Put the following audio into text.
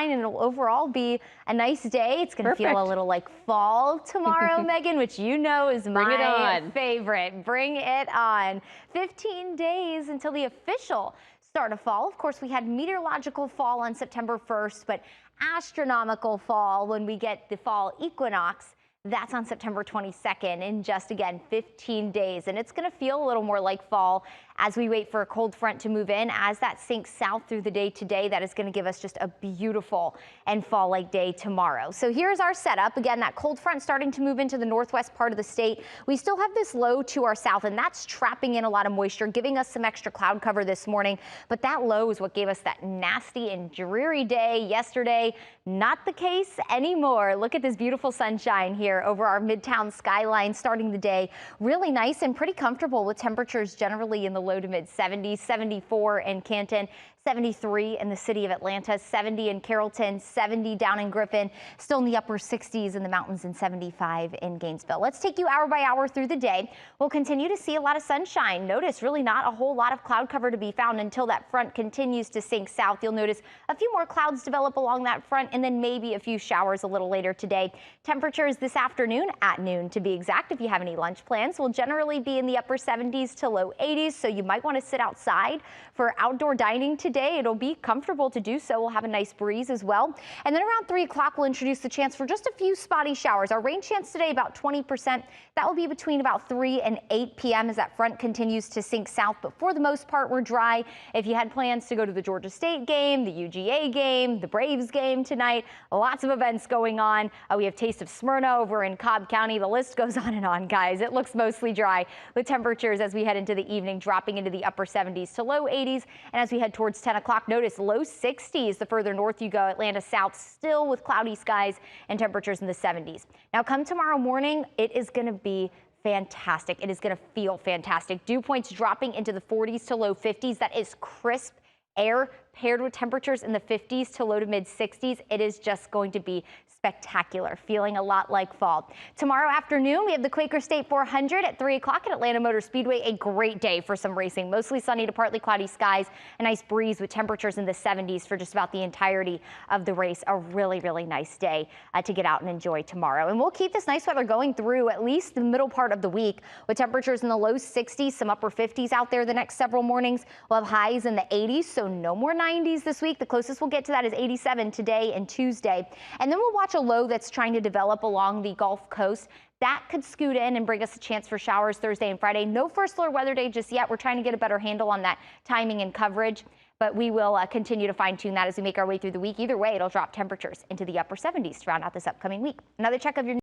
sunshine, and it'll overall be a nice day. It's going to feel a little like fall tomorrow, Megan, which you know is my favorite. Bring it on. 15 days until the official start of fall. Of course, we had meteorological fall on September 1st, but astronomical fall when we get the fall equinox. That's on September 22nd in just, again, 15 days. And it's going to feel a little more like fall as we wait for a cold front to move in. As that sinks south through the day today, that is going to give us just a beautiful and fall-like day tomorrow. So here's our setup. Again, that cold front starting to move into the northwest part of the state. We still have this low to our south, and that's trapping in a lot of moisture, giving us some extra cloud cover this morning. But that low is what gave us that nasty and dreary day yesterday. Not the case anymore. Look at this beautiful sunshine here over our midtown skyline starting the day. Really nice and pretty comfortable with temperatures generally in the low to mid 70s, 74 in Canton, 73 in the city of Atlanta, 70 in Carrollton, 70 down in Griffin, still in the upper 60s in the mountains, and 75 in Gainesville. Let's take you hour by hour through the day. We'll continue to see a lot of sunshine. Notice really not a whole lot of cloud cover to be found until that front continues to sink south. You'll notice a few more clouds develop along that front, and then maybe a few showers a little later today. Temperatures this afternoon, at noon to be exact, if you have any lunch plans, will generally be in the upper 70s to low 80s, so you might want to sit outside for outdoor dining today. It'll be comfortable to do so. We'll have a nice breeze as well. And then around 3 o'clock, we'll introduce the chance for just a few spotty showers. Our rain chance today about 20%. That will be between about 3 and 8 p.m. as that front continues to sink south. But for the most part, we're dry. If you had plans to go to the Georgia State game, the UGA game, the Braves game tonight, lots of events going on. We have Taste of Smyrna over in Cobb County. The list goes on, guys. It looks mostly dry with temperatures as we head into the evening dropping into the upper 70s to low 80s. And as we head towards 10 o'clock, notice low 60s the further north you go. Atlanta south still with cloudy skies and temperatures in the 70s. Now come tomorrow morning, it is going to be fantastic. It is going to feel fantastic. Dew points dropping into the 40s to low 50s. That is crisp air paired with temperatures in the 50s to low to mid 60s. It is just going to be spectacular, feeling a lot like fall. Tomorrow afternoon, we have the Quaker State 400 at 3 o'clock at Atlanta Motor Speedway. A great day for some racing. Mostly sunny to partly cloudy skies, a nice breeze with temperatures in the 70s for just about the entirety of the race. A really, really nice day to get out and enjoy tomorrow. And we'll keep this nice weather going through at least the middle part of the week with temperatures in the low 60s, some upper 50s out there the next several mornings. We'll have highs in the 80s, so no more 90s this week. The closest we'll get to that is 87 today and Tuesday. And then we'll watch a low that's trying to develop along the Gulf Coast. That could scoot in and bring us a chance for showers Thursday and Friday. No first lower weather day just yet. We're trying to get a better handle on that timing and coverage, but we will continue to fine tune that as we make our way through the week. Either way, it'll drop temperatures into the upper 70s to round out this upcoming week. Another check of your